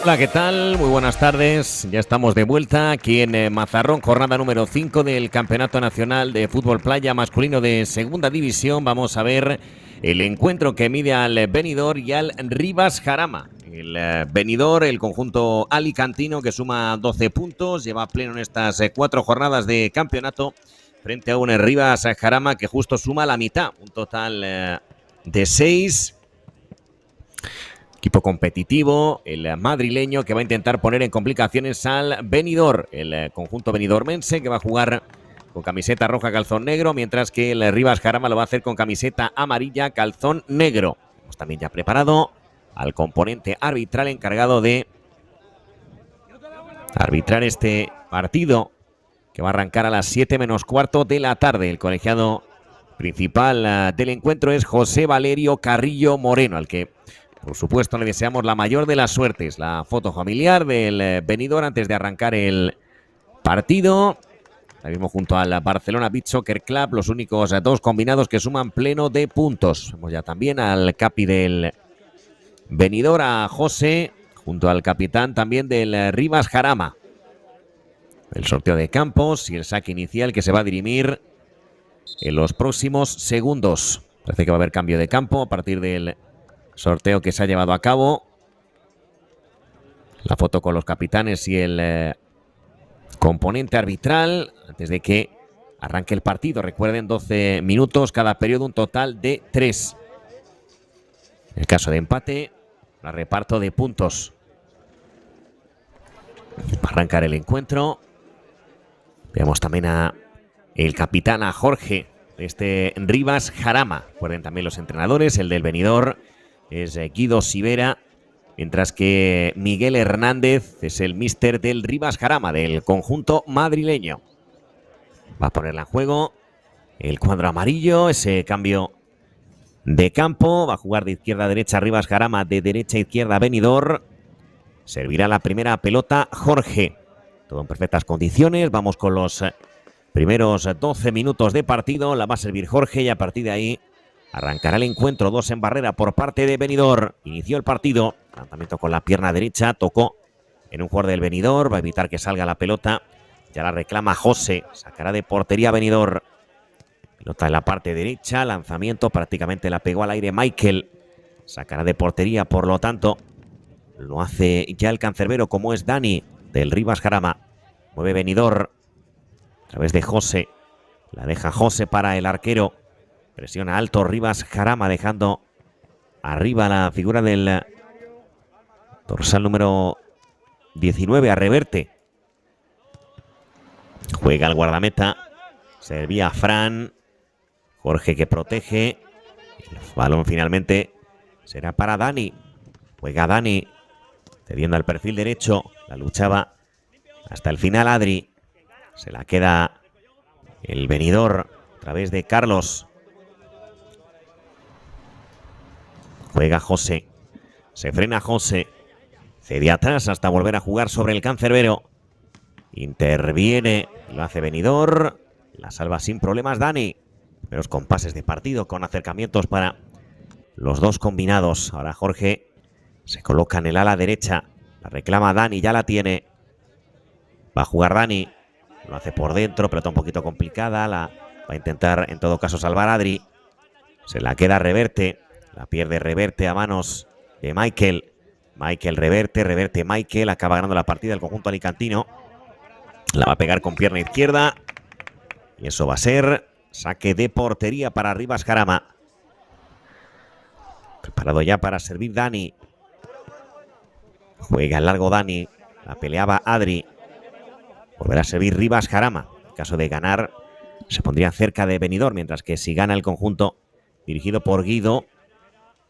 Hola, ¿qué tal? Muy buenas tardes. Ya estamos de vuelta aquí en Mazarrón, jornada número 5 del Campeonato Nacional de Fútbol Playa Masculino de Segunda División. Vamos a ver el encuentro que mide al Benidorm y al Rivas Jarama. El Benidorm, el conjunto alicantino que suma 12 puntos, lleva pleno en estas 4 jornadas de campeonato frente a un Rivas Jarama que justo suma la mitad, un total de 6. Equipo competitivo, el madrileño que va a intentar poner en complicaciones al Benidorm, el conjunto benidormense que va a jugar con camiseta roja, calzón negro, mientras que el Rivas Jarama lo va a hacer con camiseta amarilla, calzón negro. Hemos también ya preparado al componente arbitral encargado de arbitrar este partido que va a arrancar a las 7 menos cuarto de la tarde. El colegiado principal del encuentro es José Valerio Carrillo Moreno, al que por supuesto le deseamos la mayor de las suertes. La foto familiar del Benidorm antes de arrancar el partido. Ahora mismo junto al Barcelona Beach Soccer Club, los únicos 2 combinados que suman pleno de puntos. Vemos ya también al capi del Benidorm, a José, junto al capitán también del Rivas Jarama. El sorteo de campos y el saque inicial que se va a dirimir en los próximos segundos. Parece que va a haber cambio de campo a partir del sorteo que se ha llevado a cabo. La foto con los capitanes y el componente arbitral antes de que arranque el partido. Recuerden, 12 minutos cada periodo, un total de 3. En el caso de empate, el reparto de puntos. Para arrancar el encuentro, veamos también a el capitán, a Jorge, de Rivas Jarama. Recuerden también los entrenadores, el del Benidorm es Guido Sivera, mientras que Miguel Hernández es el míster del Rivas Jarama, del conjunto madrileño. Va a ponerla en juego el cuadro amarillo, ese cambio de campo. Va a jugar de izquierda a derecha Rivas Jarama, de derecha a izquierda Benidorm. Servirá la primera pelota Jorge. Todo en perfectas condiciones. Vamos con los primeros 12 minutos de partido. La va a servir Jorge y a partir de ahí arrancará el encuentro. 2 en barrera por parte de Benidorm. Inició el partido. Lanzamiento con la pierna derecha. Tocó en un jugador del Benidorm. Va a evitar que salga la pelota. Ya la reclama José. Sacará de portería Benidorm. Pelota en la parte derecha. Lanzamiento. Prácticamente la pegó al aire Michael. Sacará de portería. Por lo tanto, lo hace ya el cancerbero, como es Dani del Rivas Jarama. Mueve Benidorm a través de José. La deja José para el arquero. Presiona alto Rivas Jarama, dejando arriba la figura del dorsal número 19, a Reverte. Juega el guardameta. Servía Fran. Jorge que protege. El balón finalmente será para Dani. Juega Dani, cediendo al perfil derecho. La luchaba hasta el final Adri. Se la queda el Benidorm a través de Carlos. Juega José. Se frena José. Cede atrás hasta volver a jugar sobre el cancerbero. Interviene. Lo hace Benidorm. La salva sin problemas Dani. Primeros compases de partido con acercamientos para los 2 combinados. Ahora Jorge se coloca en el ala derecha. La reclama Dani. Ya la tiene. Va a jugar Dani. Lo hace por dentro. Pelota un poquito complicada. La va a intentar en todo caso salvar Adri. Se la queda Reverte. La pierde Reverte a manos de Michael. Michael Reverte. Reverte Michael. Acaba ganando la partida el conjunto alicantino. La va a pegar con pierna izquierda. Y eso va a ser saque de portería para Rivas Jarama. Preparado ya para servir Dani. Juega el largo Dani. La peleaba Adri. Volverá a servir Rivas Jarama. En caso de ganar, se pondría cerca de Benidorm. Mientras que si gana el conjunto dirigido por Guido,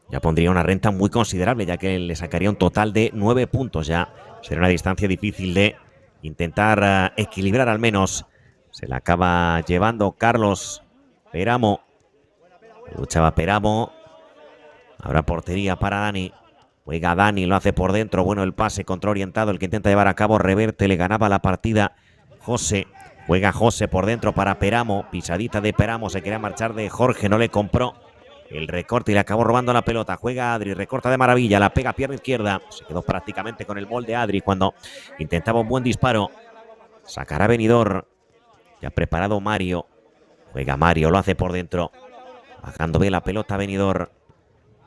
ya pondría una renta muy considerable, ya que le sacaría un total de 9 puntos. Ya sería una distancia difícil de intentar equilibrar al menos. Se la acaba llevando Carlos Peramo. Luchaba Peramo. Habrá portería para Dani. Juega Dani, lo hace por dentro. Bueno el pase, contraorientado, el que intenta llevar a cabo Reverte. Le ganaba la partida José. Juega José por dentro para Peramo. Pisadita de Peramo, se quería marchar de Jorge, no le compró. el recorte y le acabó robando la pelota. Juega Adri, recorta de maravilla, la pega a pierna izquierda. Se quedó prácticamente con el molde Adri cuando intentaba un buen disparo. Sacará Benidorm. Ya preparado Mario. Juega Mario, lo hace por dentro. Bajando bien la pelota Benidorm.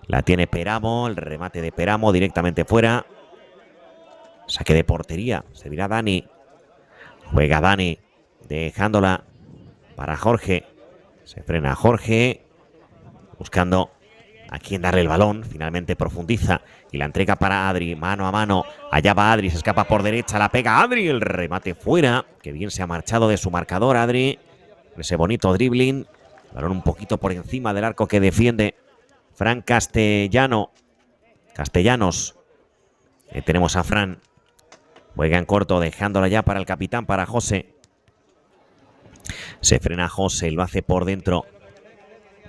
La tiene Peramo, el remate de Peramo directamente fuera. Saque de portería, servirá Dani. Juega Dani, dejándola para Jorge. Se frena Jorge, buscando a quién darle el balón. Finalmente profundiza y la entrega para Adri, mano a mano. Allá va Adri, se escapa por derecha, la pega Adri, el remate fuera. Que bien se ha marchado de su marcador Adri. Ese bonito dribbling. Balón un poquito por encima del arco que defiende Fran Castellanos. Tenemos a Fran. Juega en corto, dejándola ya para el capitán, para José. Se frena José, lo hace por dentro.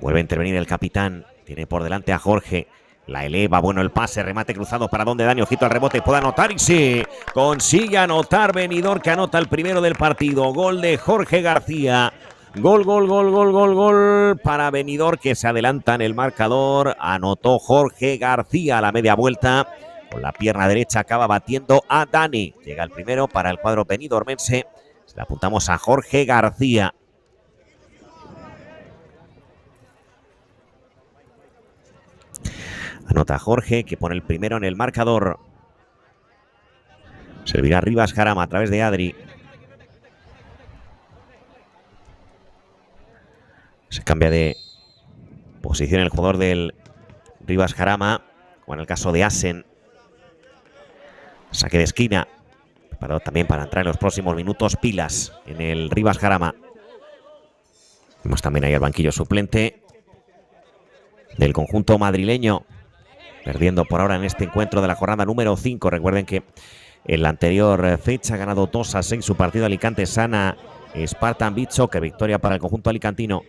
Vuelve a intervenir el capitán. Tiene por delante a Jorge. La eleva, bueno el pase, remate cruzado para donde Dani, ojito al rebote, puede anotar y sí, consigue anotar Benidorm, que anota el primero del partido. Gol de Jorge García. Gol para Benidorm, que se adelanta en el marcador. Anotó Jorge García a la media vuelta. Con la pierna derecha acaba batiendo a Dani. Llega el primero para el cuadro benidormense. Se le apuntamos a Jorge García. Anota Jorge, que pone el primero en el marcador. Servirá Rivas Jarama a través de Adri. Se cambia de posición el jugador del Rivas Jarama, como en el caso de Asen. Saque de esquina. Preparado también para entrar en los próximos minutos Pilas en el Rivas Jarama. Vemos también ahí el banquillo suplente del conjunto madrileño. Perdiendo por ahora en este encuentro de la jornada número 5. Recuerden que en la anterior fecha ha ganado 2-6 su partido Alicante Sana Spartan Beach Soccer. Victoria para el conjunto alicantino.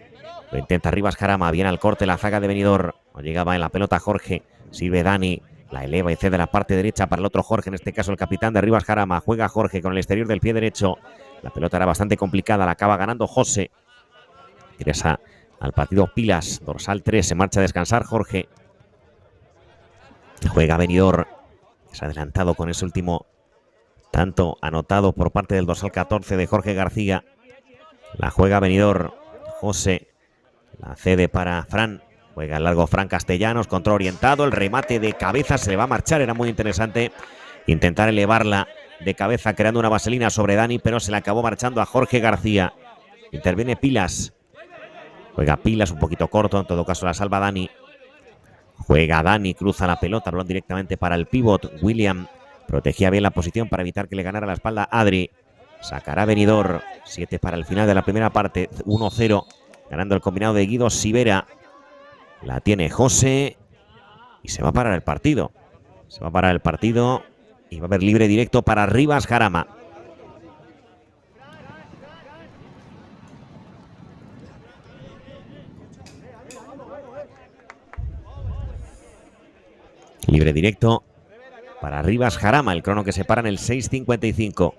Lo intenta Rivas Jarama. Viene al corte la zaga de Benidorm. No llegaba en la pelota Jorge. Sirve Dani. La eleva y cede la parte derecha para el otro Jorge. En este caso el capitán de Rivas Jarama. Juega Jorge con el exterior del pie derecho. La pelota era bastante complicada. La acaba ganando José. Ingresa al partido Pilas. Dorsal 3. Se marcha a descansar Jorge. Juega Benidorm. Se ha adelantado con ese último tanto anotado por parte del dorsal 14 de Jorge García. La juega Benidorm. José la cede para Fran. Juega el largo Fran Castellanos. Control orientado. El remate de cabeza se le va a marchar. Era muy interesante intentar elevarla de cabeza creando una vaselina sobre Dani, pero se le acabó marchando a Jorge García. Interviene Pilas. Juega Pilas un poquito corto. En todo caso la salva Dani. Juega Dani, cruza la pelota, balón directamente para el pívot. William protegía bien la posición para evitar que le ganara la espalda Adri. Sacará Benidorm. 7 para el final de la primera parte. 1-0. Ganando el combinado de Guido Sivera. La tiene José. Y se va a parar el partido. Se va a parar el partido. Y va a haber libre directo para Rivas Jarama. Libre directo para Rivas Jarama. El crono que se para en el 6:55.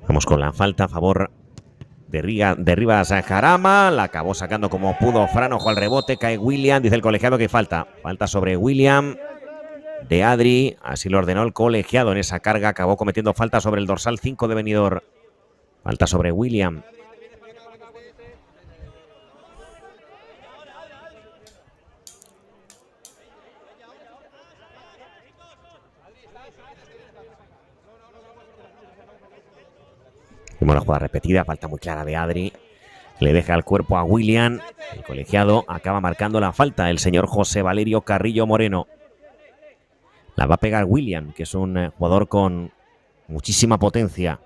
Vamos con la falta a favor de Rivas Jarama. La acabó sacando como pudo Fran. Ojo al rebote. Cae William. Dice el colegiado que falta. Falta sobre William de Adri. Así lo ordenó el colegiado en esa carga. Acabó cometiendo falta sobre el dorsal 5 de Benidorm. Falta sobre William. Vemos la jugada repetida, falta muy clara de Adri. Le deja el cuerpo a William. El colegiado acaba marcando la falta. El señor José Valerio Carrillo Moreno. La va a pegar William, que es un jugador con muchísima potencia.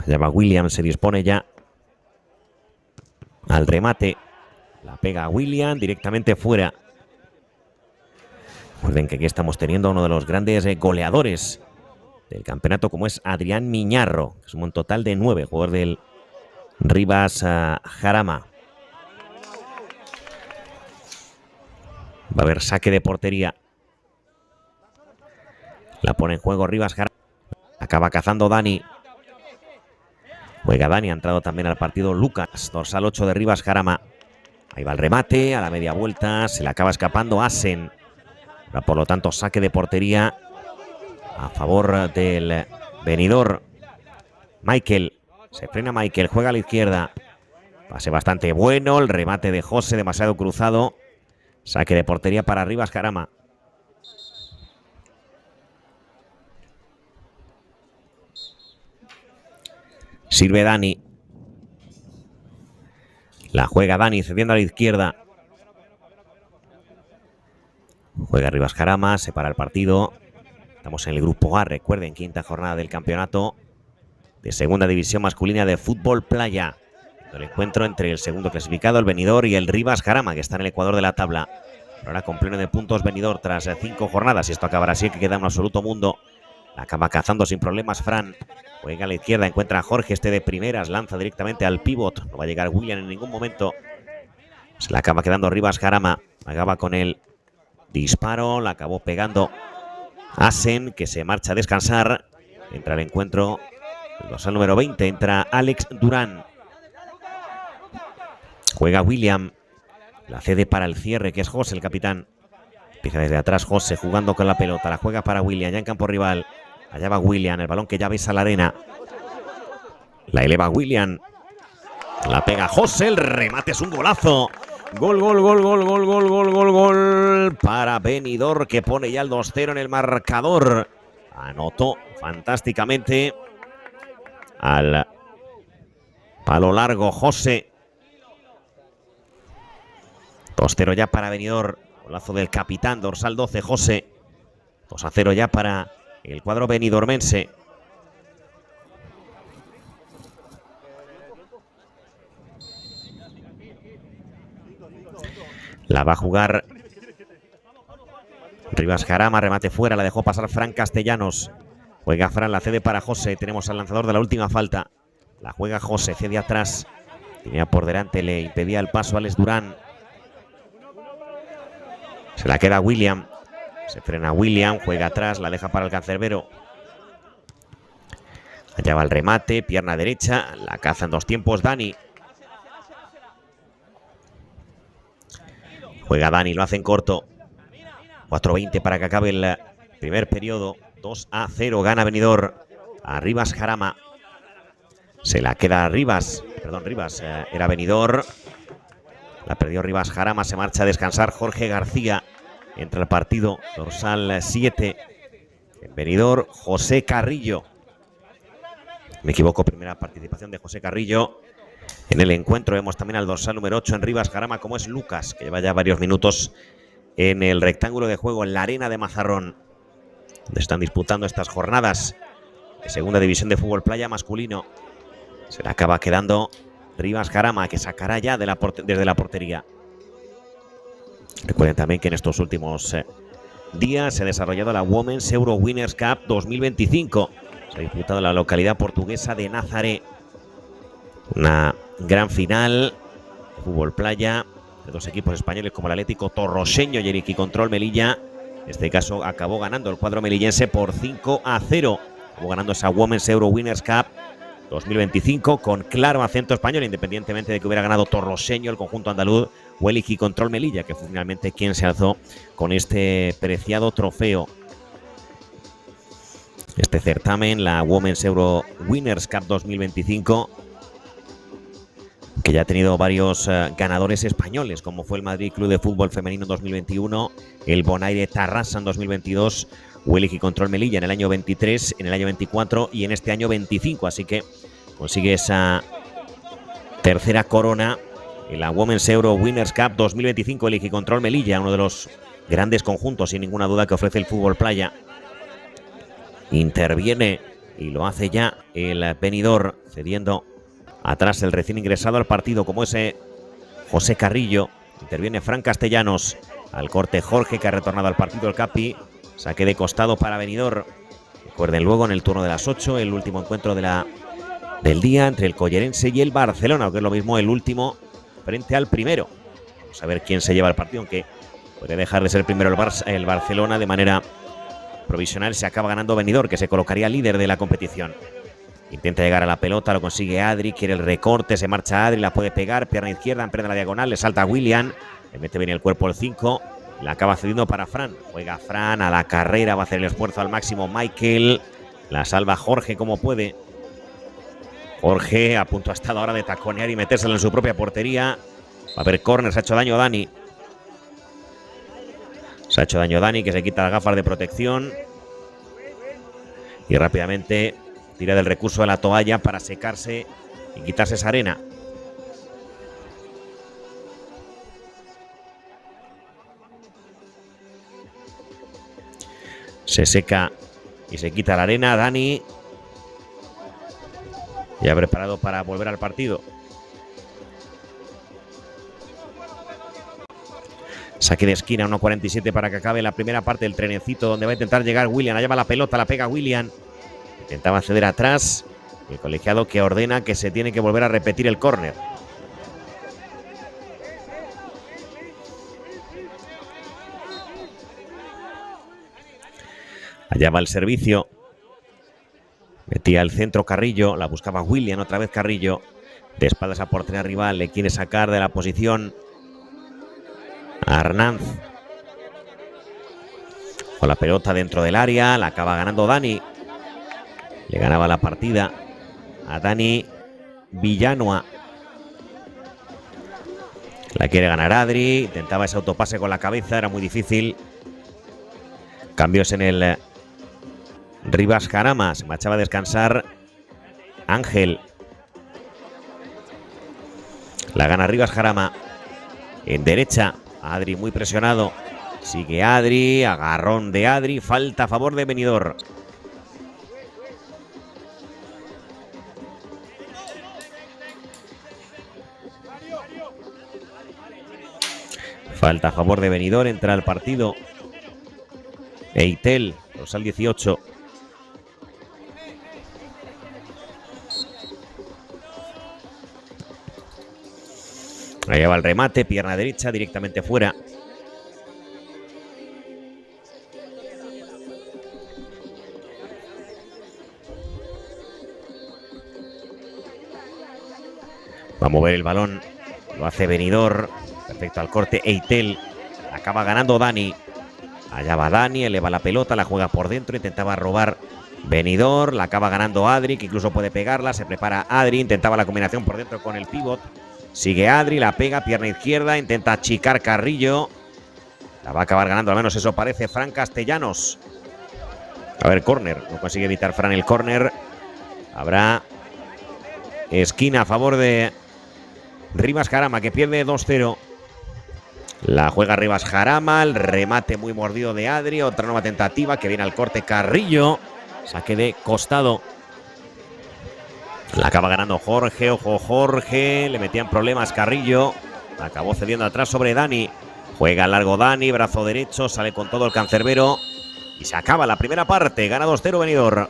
Ya va William, se dispone ya al remate. La pega William directamente fuera. Recuerden que aquí estamos teniendo a uno de los grandes goleadores del campeonato, como es Adrián Miñarro, que es un total de 9, jugador del Rivas Jarama. Va a haber saque de portería. La pone en juego Rivas Jarama. Acaba cazando Dani. Juega Dani, ha entrado también al partido Lucas, dorsal 8 de Rivas Jarama. Ahí va el remate, a la media vuelta, se le acaba escapando Asen. Ahora, por lo tanto, saque de portería a favor del Benidorm. Michael, se frena Michael, juega a la izquierda. Pase bastante bueno, el remate de José, demasiado cruzado. Saque de portería para Rivas Jarama. Sirve Dani. La juega Dani, cediendo a la izquierda. Juega Rivas Jarama, se para el partido. Estamos en el grupo A, recuerden, quinta jornada del campeonato de segunda división masculina de fútbol playa. El encuentro entre el segundo clasificado, el Benidorm, y el Rivas Jarama, que está en el ecuador de la tabla. Ahora con pleno de puntos Benidorm tras 5 jornadas. Y esto acabará así, que queda un absoluto mundo. La acaba cazando sin problemas Fran. Juega a la izquierda, encuentra a Jorge, este de primeras, lanza directamente al pívot. No va a llegar William en ningún momento. Se la acaba quedando Rivas Jarama. Acaba con el disparo, la acabó pegando Asen, que se marcha a descansar. Entra al encuentro el dorsal número 20, entra Alex Durán. Juega William. La cede para el cierre, que es José, el capitán. Empieza desde atrás José, jugando con la pelota. La juega para William, ya en campo rival. Allá va William, el balón que ya besa la arena. La eleva William. La pega José, el remate es un golazo. Gol, gol, gol, gol, gol, gol, gol, gol, gol para Benidorm, que pone ya el 2-0 en el marcador. Anotó fantásticamente al palo largo José. 2-0 ya para Benidorm. Golazo del capitán, dorsal 12, José. 2-0 ya para el cuadro benidormense. La va a jugar Rivas Jarama, remate fuera, la dejó pasar Fran Castellanos. Juega Fran, la cede para José. Tenemos al lanzador de la última falta. La juega José, cede atrás. Tenía por delante, le impedía el paso a Alex Durán. Se la queda William. Se frena William, juega atrás, la deja para el cancerbero. Allá va el remate, pierna derecha, la caza en 2 tiempos Dani. Juega Dani, lo hace en corto. 4:20 para que acabe el primer periodo. 2-0, gana Benidorm a Rivas Jarama. Se la queda Rivas, era Benidorm. La perdió Rivas Jarama, se marcha a descansar Jorge García. Entra al partido, dorsal 7. En Benidorm, José Carrillo. Me equivoco, primera participación de José Carrillo en el encuentro. Vemos también al dorsal número 8 en Rivas Jarama, como es Lucas, que lleva ya varios minutos en el rectángulo de juego, en la arena de Mazarrón, donde están disputando estas jornadas de segunda división de fútbol playa masculino. Se le acaba quedando Rivas Jarama, que sacará ya desde la portería. Recuerden también que en estos últimos días se ha desarrollado la Women's Euro Winners Cup 2025. Se ha disputado en la localidad portuguesa de Nazaré. Una gran final de fútbol playa de 2 equipos españoles como el Atlético Torroseño y el Iquicontrol Melilla. En este caso acabó ganando el cuadro melillense por 5-0. Acabó ganando esa Women's Euro Winners Cup 2025 con claro acento español, independientemente de que hubiera ganado Torroseño, el conjunto andaluz, o el Iquicontrol Melilla, que fue finalmente quien se alzó con este preciado trofeo. Este certamen, la Women's Euro Winners Cup 2025, que ya ha tenido varios ganadores españoles, como fue el Madrid Club de Fútbol Femenino en 2021, el Bonaire Tarrasa en 2022, o el Iquicontrol Melilla en el año 23, en el año 24 y en este año 25. Así que consigue esa tercera corona en la Women's Euro Winners Cup 2025, el Iquicontrol Melilla, uno de los grandes conjuntos, sin ninguna duda, que ofrece el fútbol playa. Interviene y lo hace ya el Benidorm, cediendo atrás el recién ingresado al partido, como ese José Carrillo. Interviene Fran Castellanos, al corte Jorge, que ha retornado al partido el Capi. Saque de costado para Benidorm. Recuerden luego en el turno de las 8, el último encuentro del día entre el Collerense y el Barcelona, o que es lo mismo, el último frente al primero. Vamos a ver quién se lleva el partido, aunque puede dejar de ser primero el Barcelona de manera provisional. Se acaba ganando Benidorm, que se colocaría líder de la competición. Intenta llegar a la pelota, lo consigue Adri, quiere el recorte, se marcha Adri, la puede pegar, pierna izquierda, emprende la diagonal, le salta a William, le mete bien el cuerpo el 5, la acaba cediendo para Fran. Juega Fran a la carrera, va a hacer el esfuerzo al máximo Michael, la salva Jorge como puede. Jorge a punto ha estado ahora de taconear y metérselo en su propia portería. Va a haber córner, se ha hecho daño Dani. Se ha hecho daño Dani, que se quita las gafas de protección. Y rápidamente tira del recurso de la toalla para secarse y quitarse esa arena. Se seca y se quita la arena Dani. Ya preparado para volver al partido. Saque de esquina, 1.47 para que acabe la primera parte del trenecito, donde va a intentar llegar William. Allá va la pelota, la pega William. Intentaba ceder atrás. El colegiado que ordena que se tiene que volver a repetir el córner. Allá va el servicio. Metía al centro Carrillo, la buscaba William, otra vez Carrillo. De espaldas a portería rival, le quiere sacar de la posición a Arnanz. Con la pelota dentro del área, la acaba ganando Dani. Le ganaba la partida a Dani Villanueva. La quiere ganar Adri, intentaba ese autopase con la cabeza, era muy difícil. Cambios en el Rivas Jarama, se marchaba a descansar Ángel. La gana Rivas Jarama. En derecha, Adri muy presionado. Sigue Adri, agarrón de Adri, falta a favor de Benidorm. Falta a favor de Benidorm, entra al partido Eitel, dorsal 18. Allá va el remate, pierna derecha, directamente fuera. Va a mover el balón, lo hace Benidorm. Perfecto al corte, Eitel. Acaba ganando Dani. Allá va Dani, eleva la pelota, la juega por dentro, intentaba robar Benidorm, la acaba ganando Adri, que incluso puede pegarla, se prepara Adri, intentaba la combinación por dentro con el pívot. Sigue Adri, la pega, pierna izquierda, intenta achicar Carrillo. La va a acabar ganando, al menos eso parece, Fran Castellanos. A ver, córner, no consigue evitar Fran el córner. Habrá esquina a favor de Rivas Jarama, que pierde 2-0. La juega Rivas Jarama, el remate muy mordido de Adri, otra nueva tentativa que viene al corte Carrillo. Saque de costado. La acaba ganando Jorge, ojo Jorge, le metían problemas Carrillo. Acabó cediendo atrás sobre Dani. Juega largo Dani, brazo derecho, sale con todo el cancerbero. Y se acaba la primera parte, gana 2-0 Benidorm.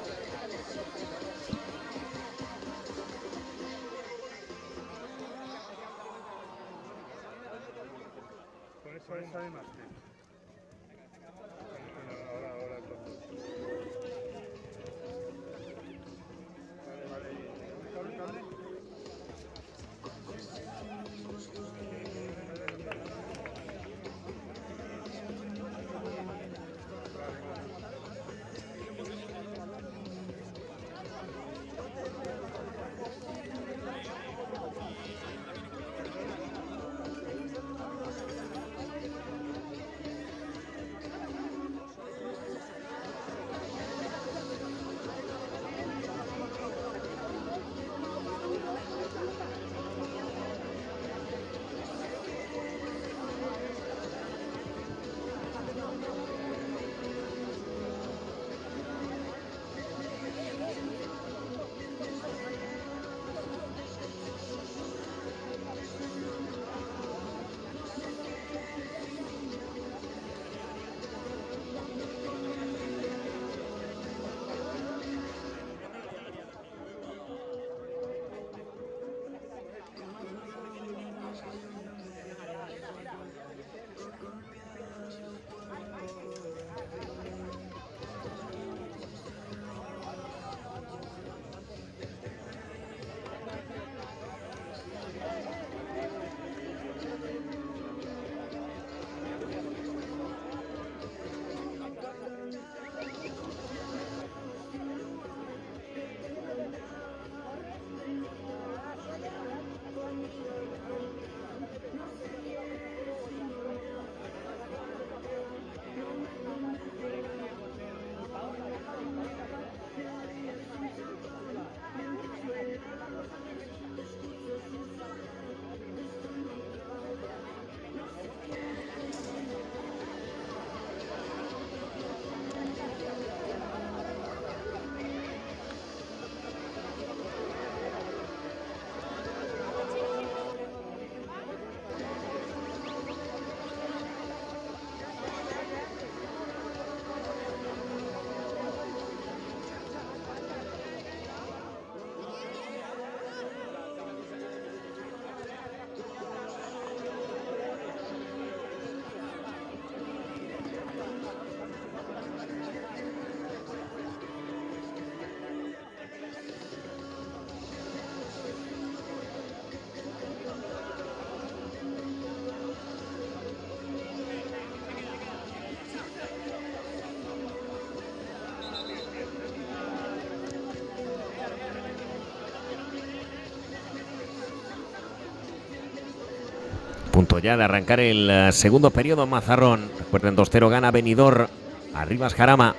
punto ya de arrancar el segundo periodo en Mazarrón. Recuerden, 2-0 gana Benidorm a Rivas Jarama.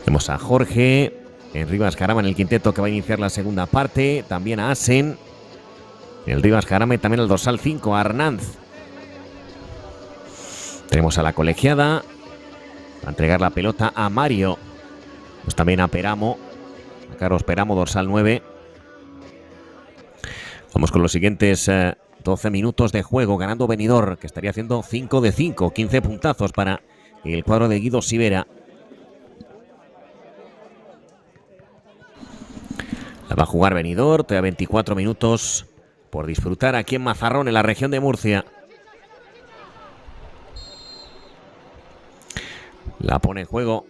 Vemos a Jorge en Rivas Jarama en el quinteto que va a iniciar la segunda parte. También a Asen en el Rivas Jarama y también el dorsal 5 a Arnanz. Tenemos a la colegiada. Va a entregar la pelota a Mario. Pues también a Peramo. A Carlos Peramo, dorsal 9. Vamos con los siguientes 12 minutos de juego. Ganando Benidorm, que estaría haciendo 5 de 5. 15 puntazos para el cuadro de Guido Sivera. La va a jugar Benidorm. Todavía 24 minutos por disfrutar aquí en Mazarrón, en la región de Murcia. La pone en juego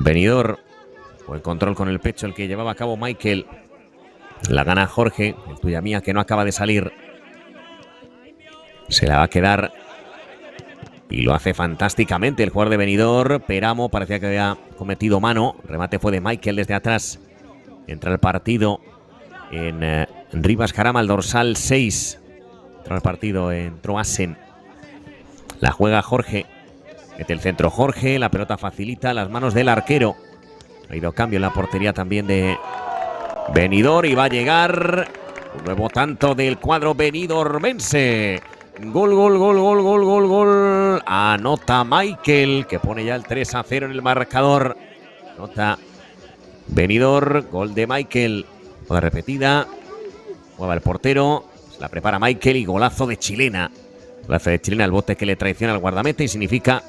Benidorm. Buen control con el pecho el que llevaba a cabo Michael. La gana Jorge, el tuya mía, que no acaba de salir. Se la va a quedar. Y lo hace fantásticamente el jugador de Benidorm. Peramo parecía que había cometido mano. El remate fue de Michael desde atrás. Entra el partido en Rivas Jarama, el dorsal 6. Entró el partido, entró Asen. La juega Jorge. Mete el centro Jorge. La pelota facilita las manos del arquero. Ha ido cambio en la portería también de Benidorm y va a llegar un nuevo tanto del cuadro benidormense. Gol, gol, gol, gol, gol, gol, gol. Anota Michael, que pone ya el 3-0 en el marcador. Anota Benidorm, gol de Michael. Toda repetida. Mueva el portero. Se la prepara Michael y golazo de chilena. Golazo de chilena, el bote que le traiciona al guardameta y significa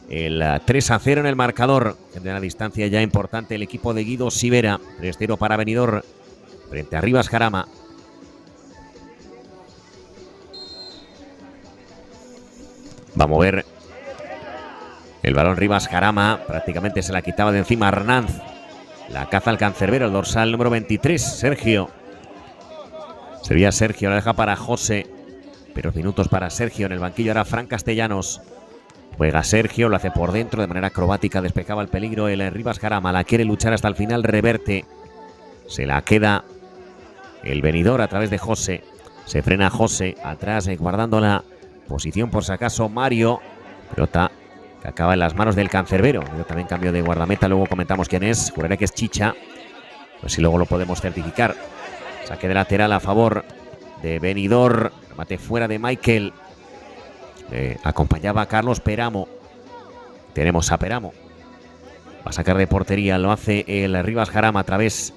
el 3-0 en el marcador. De una distancia ya importante el equipo de Guido Sivera. 3-0 para Benidorm frente a Rivas Jarama. Va a mover el balón Rivas Jarama. Prácticamente se la quitaba de encima Arnanz. La caza al cancerbero, el dorsal número 23, Sergio. Sería Sergio, la deja para José. Pero minutos para Sergio. En el banquillo ahora Fran Castellanos. Juega Sergio, lo hace por dentro de manera acrobática, despejaba el peligro el Rivas Jarama, la quiere luchar hasta el final, reverte. Se la queda el Benidorm a través de José. Se frena José, atrás guardando la posición por si acaso Mario. Pelota que acaba en las manos del cancerbero. También cambio de guardameta, luego comentamos quién es. Juraré que es Chicha. Pues si luego lo podemos certificar. Saque de lateral a favor de Benidorm. Remate fuera de Michael. Acompañaba a Carlos Peramo. Tenemos a Peramo. Va a sacar de portería. Lo hace el Rivas Jarama a través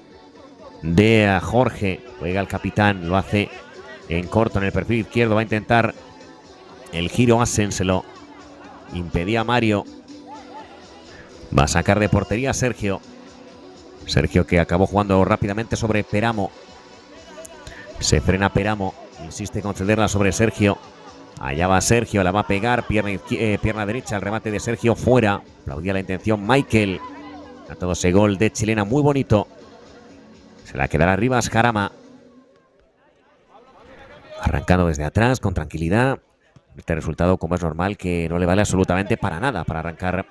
de Jorge. Juega el capitán. Lo hace en corto en el perfil izquierdo. Va a intentar el giro Asen. Se lo impedía Mario. Va a sacar de portería Sergio. Sergio, que acabó jugando rápidamente sobre Peramo. Se frena Peramo. Insiste en concederla sobre Sergio. Allá va Sergio, la va a pegar, pierna derecha, el remate de Sergio fuera. Aplaudía la intención Michael. A todo ese gol de chilena muy bonito. Se la quedará Rivas Jarama. Arrancando desde atrás con tranquilidad. Este resultado, como es normal, que no le vale absolutamente para nada para arrancar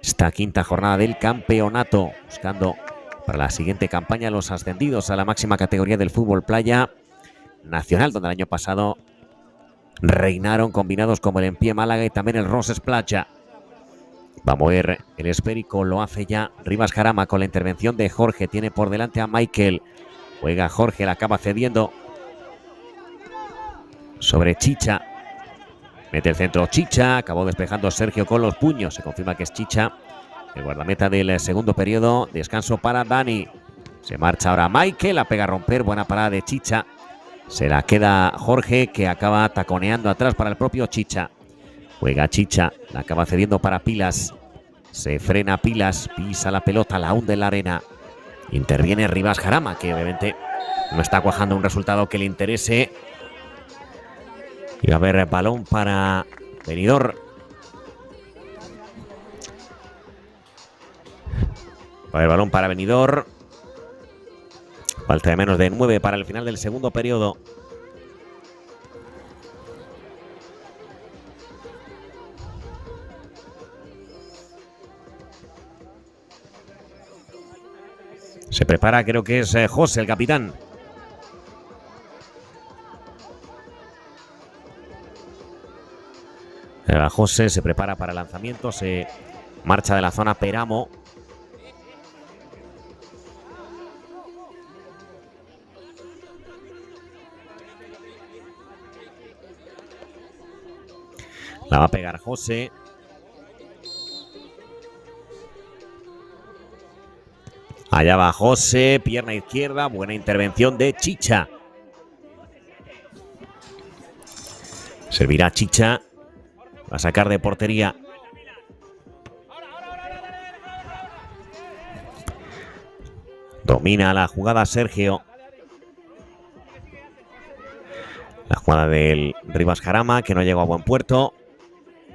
esta quinta jornada del campeonato. Buscando para la siguiente campaña los ascendidos a la máxima categoría del fútbol playa nacional, donde el año pasado reinaron combinados como el Empie Málaga y también el Roses Playa. Va a mover el esférico, lo hace ya Rivas Jarama con la intervención de Jorge. Tiene por delante a Michael. Juega Jorge, la acaba cediendo sobre Chicha. Mete el centro Chicha, acabó despejando Sergio con los puños. Se confirma que es Chicha, el guardameta del segundo periodo. Descanso para Dani. Se marcha ahora Michael, la pega a romper, buena parada de Chicha. Se la queda Jorge, que acaba taconeando atrás para el propio Chicha. Juega Chicha, la acaba cediendo para Pilas. Se frena Pilas, pisa la pelota, la hunde en la arena. Interviene Rivas Jarama, que obviamente no está cuajando un resultado que le interese. Y va a haber balón para Benidorm. Va a haber balón para Benidorm. Falta de menos de 9 para el final del segundo periodo. Se prepara, creo que es José, el capitán. José se prepara para el lanzamiento, se marcha de la zona Peramo. La va a pegar José. Allá va José, pierna izquierda, buena intervención de Chicha. Servirá Chicha. Va a sacar de portería. Domina la jugada Sergio. La jugada del Rivas Jarama, que no llegó a buen puerto.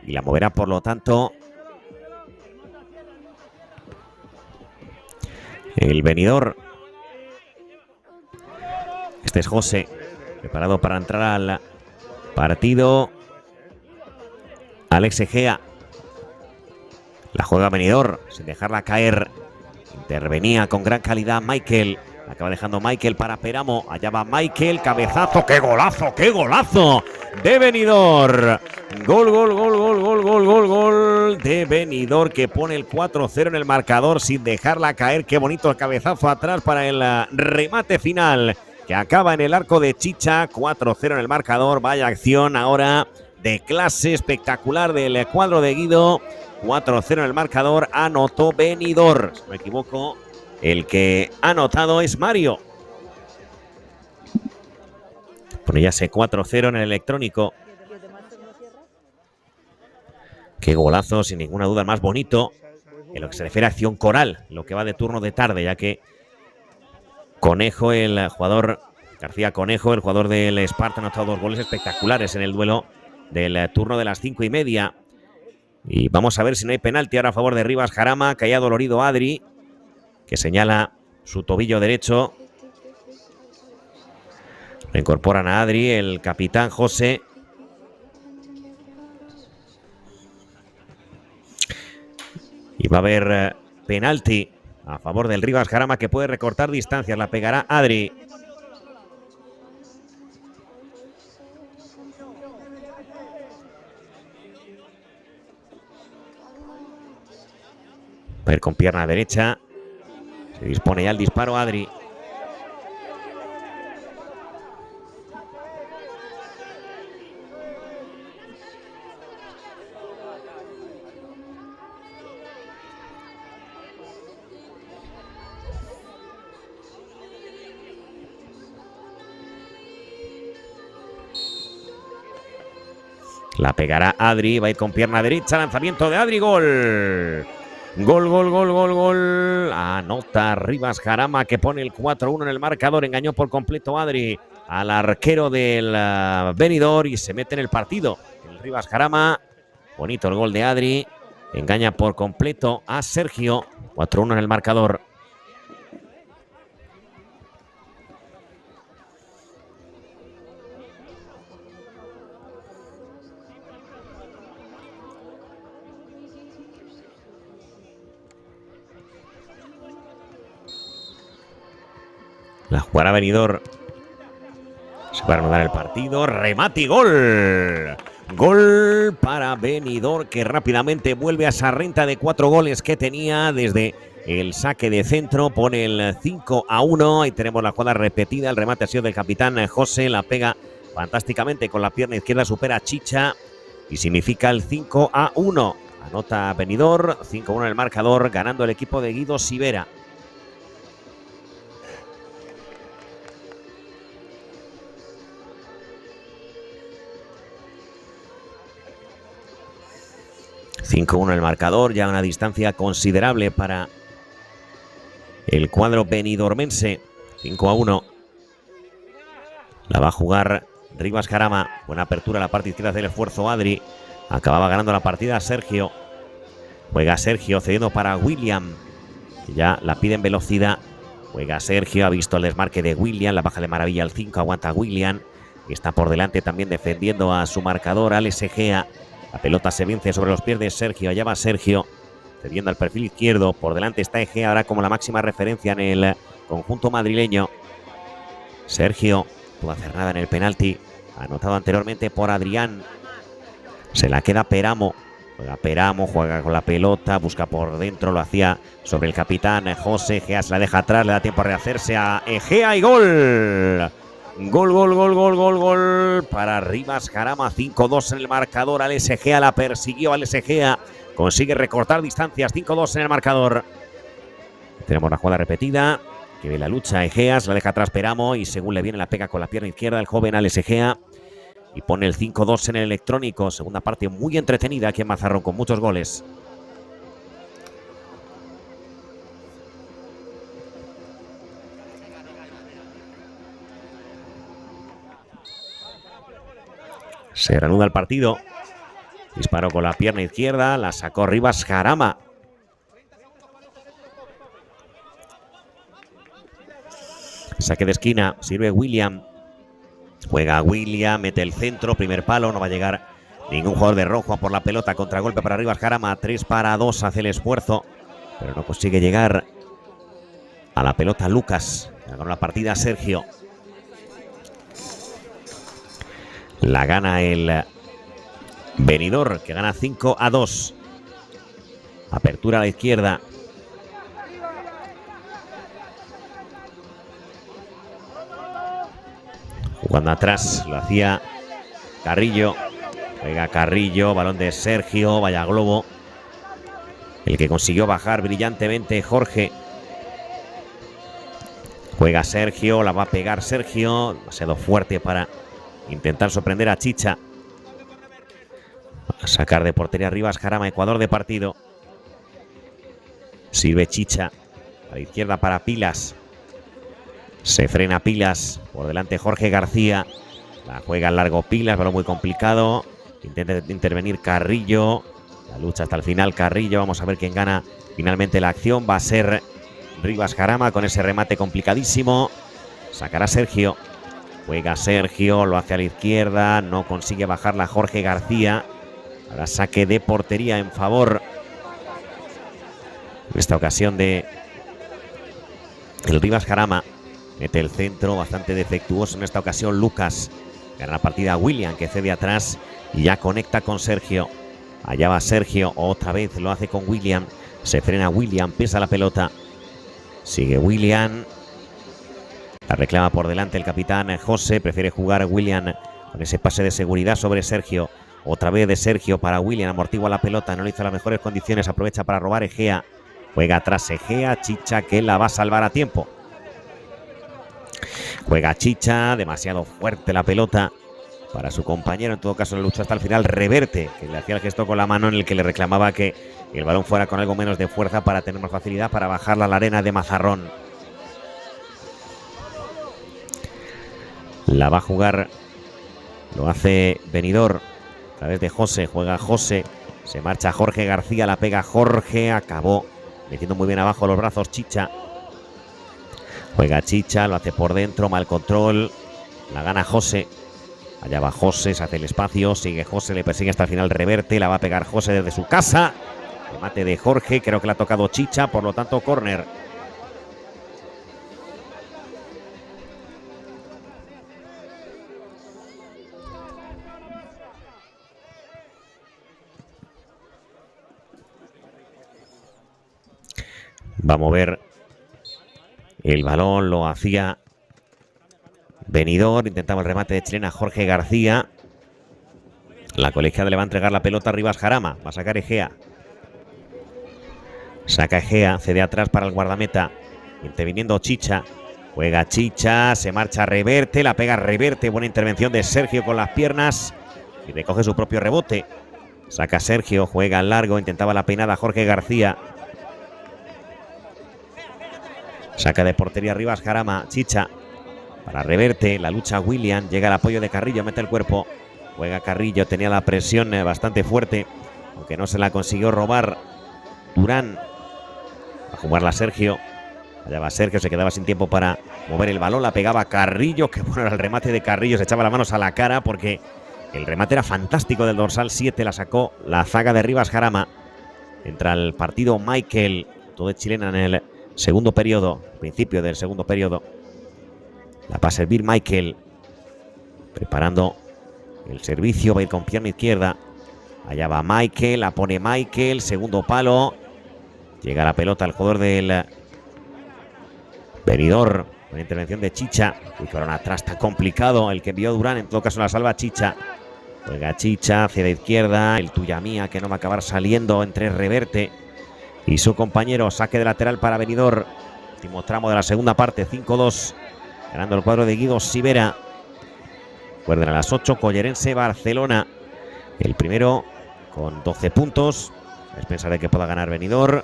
Y la moverá, por lo tanto, el Benidorm. Este es José, preparado para entrar al partido. Alex Egea. La juega Benidorm sin dejarla caer. Intervenía con gran calidad Michael. Acaba dejando Michael para Peramo. Allá va Michael. Cabezazo. ¡Qué golazo! ¡Qué golazo! De Benidorm. Gol, gol, gol, gol, gol, gol, gol, gol de Benidorm, que pone el 4-0 en el marcador sin dejarla caer. Qué bonito el cabezazo atrás para el remate final, que acaba en el arco de Chicha. 4-0 en el marcador. Vaya acción ahora de clase espectacular del cuadro de Guido. 4-0 en el marcador. Anotó Benidorm. Si no me equivoco, el que ha anotado es Mario. Pone ya ese 4-0 en el electrónico. Qué golazo, sin ninguna duda, el más bonito en lo que se refiere a acción coral, lo que va de turno de tarde, ya que Conejo, el jugador García Conejo, el jugador del Esparta, ha anotado 2 goles espectaculares en el duelo del turno de las 5:30. Y vamos a ver si no hay penalti ahora a favor de Rivas Jarama, que haya dolorido Adri, que señala su tobillo derecho. Reincorporan a Adri, el capitán José. Y va a haber penalti a favor del Rivas Jarama, que puede recortar distancias. La pegará Adri. Va a ir con pierna derecha. Se dispone ya el disparo Adri. La pegará Adri, va a ir con pierna derecha, lanzamiento de Adri, gol. Gol, gol, gol, gol, gol. Anota Rivas Jarama, que pone el 4-1 en el marcador. Engañó por completo Adri al arquero del Benidorm y se mete en el partido. El Rivas Jarama, bonito el gol de Adri. Engaña por completo a Sergio. 4-1 en el marcador. La jugará Benidorm. Se va a reanudar el partido. Remate y gol. Gol para Benidorm, que rápidamente vuelve a esa renta de 4 goles que tenía desde el saque de centro. Pone el 5-1. Ahí tenemos la jugada repetida. El remate ha sido del capitán José. La pega fantásticamente con la pierna izquierda. Supera a Chicha y significa el 5-1. Anota Benidorm. 5-1 en el marcador, ganando el equipo de Guido Sivera. ...5-1 el marcador, ya una distancia considerable para el cuadro benidormense. 5-1. La va a jugar Rivas Jarama. Buena apertura a la parte izquierda del esfuerzo Adri. Acababa ganando la partida Sergio. Juega Sergio cediendo para William. Ya la pide en velocidad. Juega Sergio, ha visto el desmarque de William. La baja de maravilla al 5, aguanta William. Y está por delante también defendiendo a su marcador Alex Egea. La pelota se vence sobre los pies de Sergio. Allá va Sergio, cediendo al perfil izquierdo. Por delante está Egea, ahora como la máxima referencia en el conjunto madrileño. Sergio pudo hacer nada en el penalti, anotado anteriormente por Adrián. Se la queda Peramo. Juega Peramo, juega con la pelota, busca por dentro, lo hacía sobre el capitán José. Egea se la deja atrás, le da tiempo a rehacerse a Egea y gol. Gol para Rivas Jarama, 5-2 en el marcador. Alex Egea la persiguió, Alex Egea consigue recortar distancias, 5-2 en el marcador. Tenemos la jugada repetida, que ve la lucha Egea, se la deja atrás Peramo y según le viene la pega con la pierna izquierda el joven Alex Egea y pone el 5-2 en el electrónico. Segunda parte muy entretenida aquí en Mazarrón con muchos goles. Se reanuda el partido. Disparó con la pierna izquierda, la sacó Rivas Jarama. Saque de esquina, sirve William. Juega William, mete el centro, primer palo, no va a llegar ningún jugador de rojo por la pelota. Contragolpe para Rivas Jarama, 3-2, hace el esfuerzo, pero no consigue llegar a la pelota Lucas. Ganó la partida Sergio. La gana el Benidorm, que gana 5-2. Apertura a la izquierda. Jugando atrás, lo hacía Carrillo. Juega Carrillo, balón de Sergio, vaya globo. El que consiguió bajar brillantemente Jorge. Juega Sergio, la va a pegar Sergio. Demasiado fuerte para intentar sorprender a Chicha. Va a sacar de portería Rivas Jarama, Ecuador de partido. Sirve Chicha. A la izquierda para Pilas. Se frena Pilas. Por delante Jorge García. La juega al largo Pilas, balón muy complicado. Intenta intervenir Carrillo. La lucha hasta el final Carrillo. Vamos a ver quién gana finalmente la acción. Va a ser Rivas Jarama con ese remate complicadísimo. Sacará Sergio. Juega Sergio, lo hace a la izquierda, no consigue bajarla Jorge García. Ahora saque de portería en favor, en esta ocasión, de el Rivas Jarama. Mete el centro, bastante defectuoso en esta ocasión Lucas. Gana la partida William, que cede atrás y ya conecta con Sergio. Allá va Sergio, otra vez lo hace con William. Se frena William, pisa la pelota. Sigue William. La reclama por delante el capitán José. Prefiere jugar William con ese pase de seguridad sobre Sergio. Otra vez de Sergio para William. Amortigua la pelota. No le hizo las mejores condiciones. Aprovecha para robar Egea. Juega atrás Egea. Chicha, que la va a salvar a tiempo. Juega Chicha. Demasiado fuerte la pelota para su compañero. En todo caso, la lucha hasta el final. Reverte, que le hacía el gesto con la mano en el que le reclamaba que el balón fuera con algo menos de fuerza para tener más facilidad para bajarla a la arena de Mazarrón. La va a jugar, lo hace Benidorm a través de José. Juega José, se marcha Jorge García, la pega Jorge, acabó metiendo muy bien abajo los brazos Chicha. Juega Chicha, lo hace por dentro, mal control, la gana José. Allá va José, se hace el espacio, sigue José, le persigue hasta el final Reverte, la va a pegar José desde su casa. Remate de Jorge, creo que le ha tocado Chicha, por lo tanto córner. Va a mover el balón, lo hacía Benidorm. Intentaba el remate de chilena Jorge García. La colegiada le va a entregar la pelota a Rivas Jarama. Va a sacar Egea. Saca Egea, cede atrás para el guardameta. Interviniendo Chicha. Juega Chicha, se marcha Reverte, la pega Reverte. Buena intervención de Sergio con las piernas. Y recoge su propio rebote. Saca Sergio, juega al largo. Intentaba la peinada Jorge García. Saca de portería Rivas Jarama, Chicha para Reverte, la lucha William, llega el apoyo de Carrillo, mete el cuerpo, juega Carrillo, tenía la presión bastante fuerte, aunque no se la consiguió robar Durán. Va a jugarla Sergio, allá va Sergio, se quedaba sin tiempo para mover el balón, la pegaba Carrillo, que bueno era el remate de Carrillo, se echaba las manos a la cara porque el remate era fantástico del dorsal 7, la sacó la zaga de Rivas Jarama. Entra el partido Michael, todo de chilena en el segundo periodo, principio del segundo periodo. La va a servir Michael. Preparando el servicio, va a ir con pierna izquierda. Allá va Michael, la pone Michael, segundo palo. Llega la pelota al jugador del Benidorm. Una intervención de Chicha. Y que ahora atrás está complicado. El que envió Durán, en todo caso la salva Chicha. Juega Chicha hacia la izquierda. El tuya mía que no va a acabar saliendo entre Reverte y su compañero. Saque de lateral para Benidorm. Último tramo de la segunda parte. 5-2. Ganando el cuadro de Guido Sivera. Recuerden, a las 8, Collerense Barcelona. El primero con 12 puntos. Es pensar de que pueda ganar Benidorm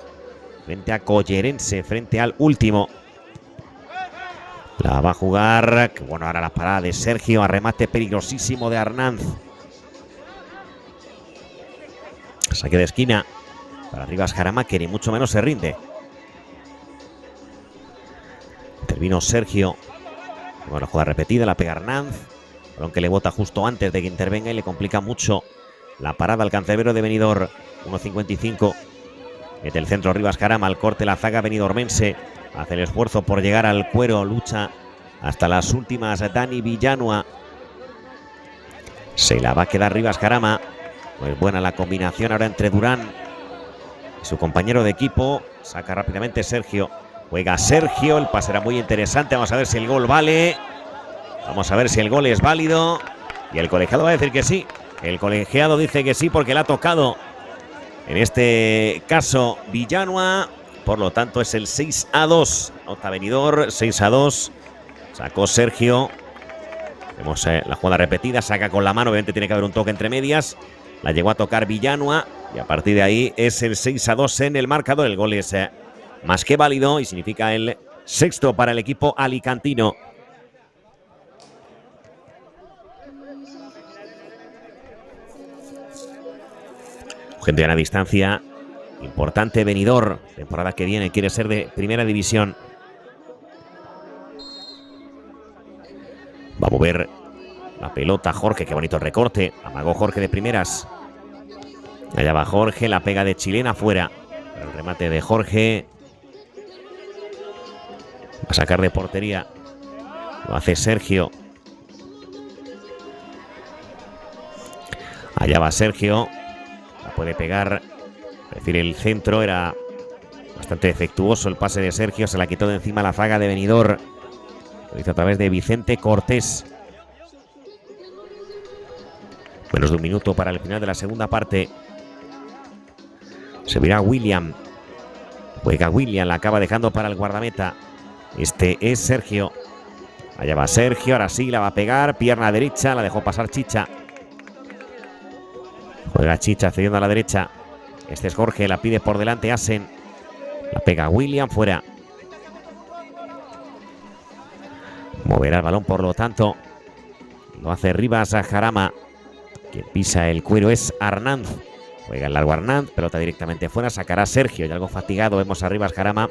frente a Collerense, frente al último. La va a jugar. Que bueno, ahora la parada de Sergio. A remate peligrosísimo de Arnanz. Saque de esquina para Rivas Jarama, que ni mucho menos se rinde. Intervino Sergio. Bueno, jugada repetida, la pega Arnanz. Aunque le bota justo antes de que intervenga y le complica mucho la parada al cancerbero de Benidorm. 1.55. Mete el centro Rivas Jarama, al corte la zaga benidormense. Hace el esfuerzo por llegar al cuero, lucha hasta las últimas Dani Villanueva. Se la va a quedar Rivas Jarama. Pues buena la combinación ahora entre Durán y su compañero de equipo. Saca rápidamente Sergio. Juega Sergio, el pase era muy interesante. Vamos a ver si el gol vale. Vamos a ver si el gol es válido. Y el colegiado va a decir que sí. El colegiado dice que sí porque le ha tocado, en este caso, Villanueva. Por lo tanto es el 6-2. Nota Benidorm, 6-2. Sacó Sergio. Vemos la jugada repetida. Saca con la mano. Obviamente tiene que haber un toque entre medias. La llegó a tocar Villanueva. Y a partir de ahí es el 6-2 en el marcador. El gol es más que válido y significa el sexto para el equipo alicantino. Gente a la distancia. Importante Benidorm. Temporada que viene quiere ser de primera división. Va a mover la pelota Jorge. Qué bonito recorte. Amagó Jorge de primeras. Allá va Jorge. La pega de chilena fuera. El remate de Jorge. Va a sacar de portería. Lo hace Sergio. Allá va Sergio. La puede pegar. Es decir, el centro era bastante defectuoso. El pase de Sergio se la quitó de encima la zaga de Benidorm. Lo hizo a través de Vicente Cortés. Menos de un minuto para el final de la segunda parte. Se verá William. Juega William, la acaba dejando para el guardameta. Este es Sergio. Allá va Sergio, ahora sí la va a pegar. Pierna derecha, la dejó pasar Chicha. Juega Chicha cediendo a la derecha. Este es Jorge, la pide por delante Asen. La pega William, fuera. Moverá el balón, por lo tanto. Lo hace Rivas Jarama. Quien pisa el cuero es Arnanz. Juega el largo Arnanz, pelota directamente fuera. Sacará Sergio, y algo fatigado vemos a Rivas Jarama.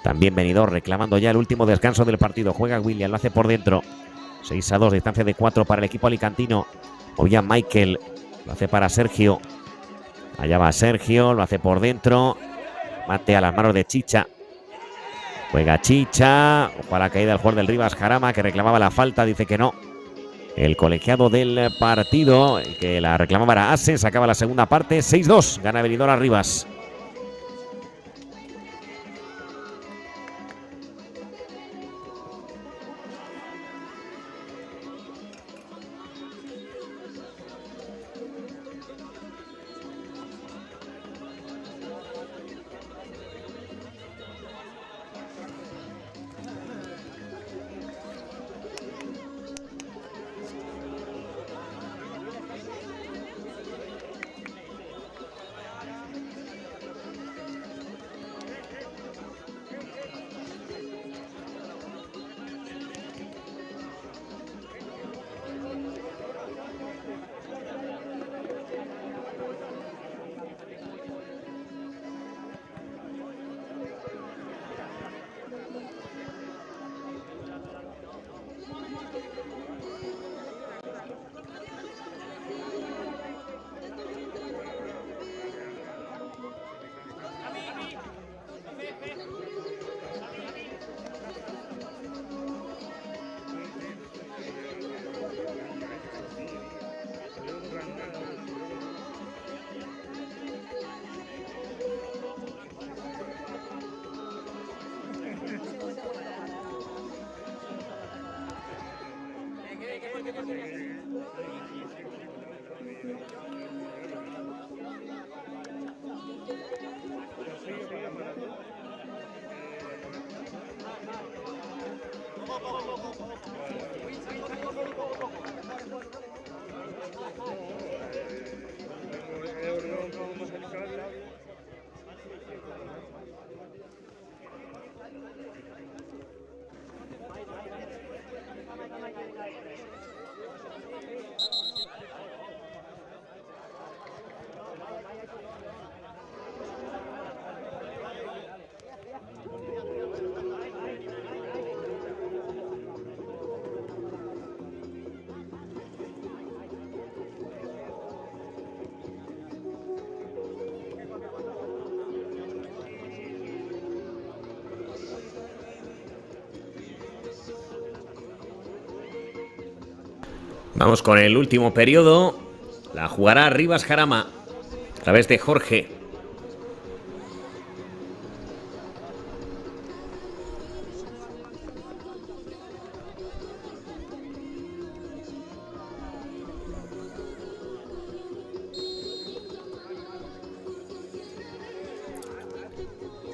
También Benidorm reclamando ya el último descanso del partido. Juega William, lo hace por dentro. 6-2, distancia de 4 para el equipo alicantino. Movía Michael, lo hace para Sergio. Allá va Sergio, lo hace por dentro. Mate a las manos de Chicha. Juega Chicha. Ojo a la caída del jugador del Rivas Jarama, que reclamaba la falta, dice que no. El colegiado del partido, el que la reclamaba era Asen, sacaba la segunda parte. 6-2, gana Benidorm a Rivas. Vamos con el último periodo. La jugará Rivas Jarama a través de Jorge.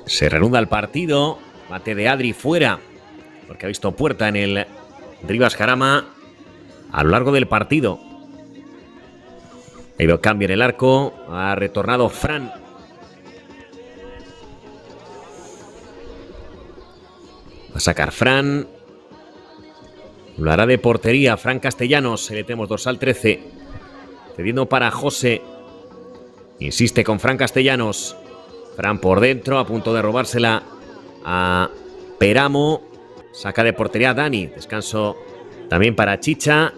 Se reanuda el partido. Mate de Adri fuera, porque ha visto puerta en el Rivas Jarama a lo largo del partido. Ha ido cambio en el arco. Ha retornado Fran. Va a sacar Fran. Lo hará de portería Fran Castellanos. Le tenemos dorsal 13. Cediendo para José. Insiste con Fran Castellanos. Fran por dentro, a punto de robársela a Peramo. Saca de portería a Dani. Descanso también para Chicha.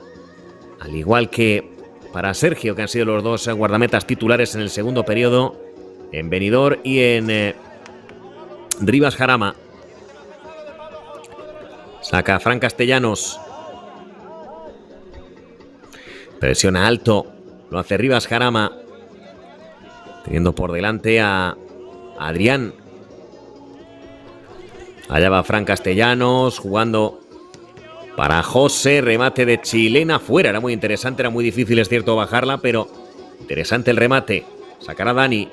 Al igual que para Sergio, que han sido los dos guardametas titulares en el segundo periodo. En Benidorm y en Rivas Jarama. Saca a Fran Castellanos. Presiona alto. Lo hace Rivas Jarama. Teniendo por delante a Adrián. Allá va Fran Castellanos jugando para José. Remate de chilena fuera. Era muy interesante, era muy difícil, es cierto, bajarla, pero interesante el remate. Sacará Dani.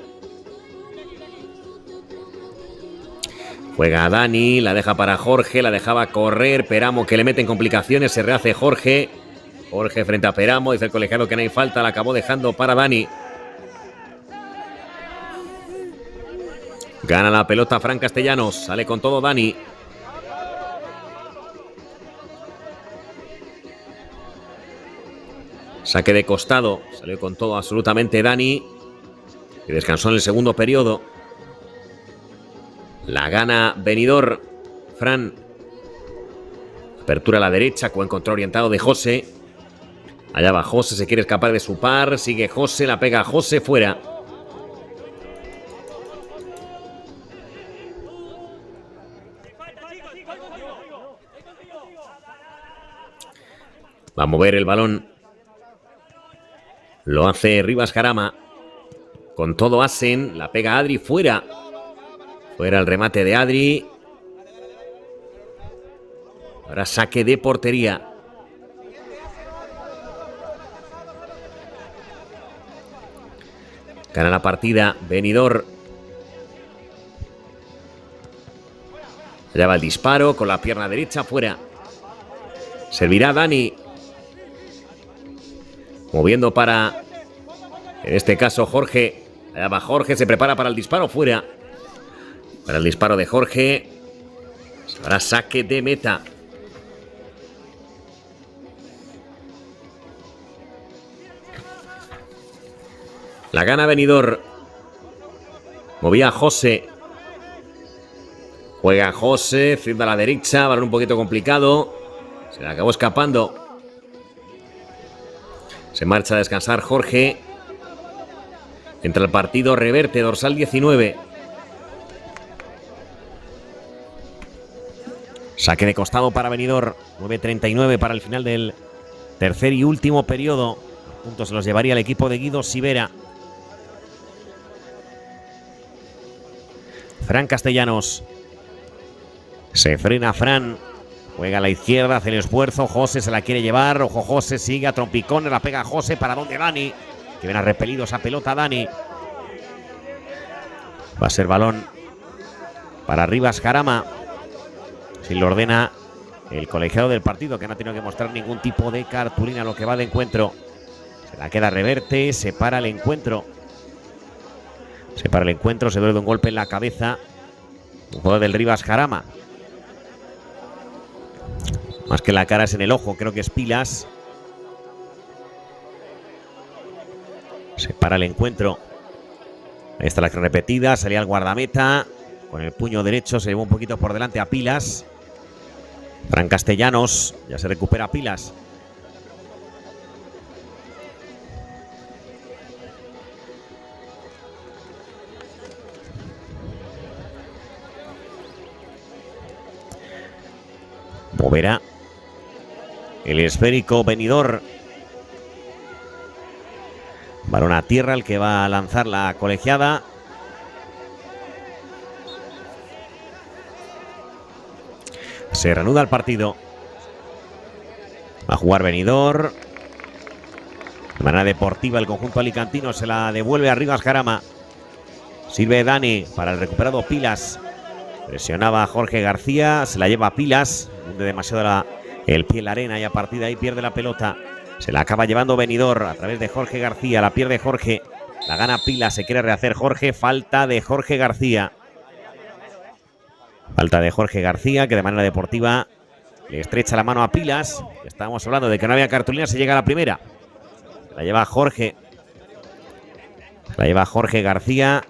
Juega a Dani, la deja para Jorge, la dejaba correr. Peramo que le mete en complicaciones, se rehace Jorge. Jorge frente a Peramo, dice el colegiado que no hay falta, la acabó dejando para Dani. Gana la pelota Fran Castellanos, sale con todo Dani. Saque de costado, salió con todo absolutamente Dani, que descansó en el segundo periodo. La gana Benidorm, Fran. Apertura a la derecha, buen control orientado de José. Allá va José, se quiere escapar de su par, sigue José, la pega José, fuera. Va a mover el balón. Lo hace Rivas Jarama. Con todo Asen. La pega Adri fuera. Fuera el remate de Adri. Ahora saque de portería. Gana la partida Benidorm. Allá va el disparo con la pierna derecha fuera. Servirá Dani. Moviendo para, en este caso, Jorge. Allá va Jorge, se prepara para el disparo fuera. Para el disparo de Jorge. Ahora saque de meta. La gana Benidorm. Movía a José. Juega José, firma a la derecha, balón un poquito complicado. Se le acabó escapando. Se marcha a descansar Jorge. Entra el partido, reverte, dorsal 19. Saque de costado para Benidorm. 9:39 para el final del tercer y último periodo. Puntos se los llevaría el equipo de Guido Sivera. Fran Castellanos. Se frena Fran. Juega a la izquierda, hace el esfuerzo. José se la quiere llevar. Ojo, José sigue a trompicones. La pega José. ¿Para dónde Dani? Que viene repelido esa pelota Dani. Va a ser balón para Rivas Jarama. Si lo ordena el colegiado del partido, que no ha tenido que mostrar ningún tipo de cartulina lo que va de encuentro. Se la queda Reverte. Se para el encuentro. Se para el encuentro. Se duele de un golpe en la cabeza. Un juego del Rivas Jarama. Más que la cara es en el ojo, creo que es Pilas. Se para el encuentro. Ahí está la acción repetida, salía el guardameta. Con el puño derecho se llevó un poquito por delante a Pilas. Fran Castellanos, ya se recupera Pilas. Moverá el esférico Benidorm. Balón a tierra, el que va a lanzar la colegiada. Se reanuda el partido. Va a jugar Benidorm. De manera deportiva el conjunto alicantino se la devuelve a Rivas Jarama. Sirve Dani para el recuperado Pilas. Presionaba a Jorge García, se la lleva a Pilas. Hunde demasiado el pie en la arena y a partir de ahí pierde la pelota. Se la acaba llevando Benidorm a través de Jorge García. La pierde Jorge. La gana Pilas. Se quiere rehacer Jorge. Falta de Jorge García. Falta de Jorge García, que de manera deportiva le estrecha la mano a Pilas. Estábamos hablando de que no había cartulina. Se llega a la primera. Se la lleva Jorge. Se la lleva Jorge García.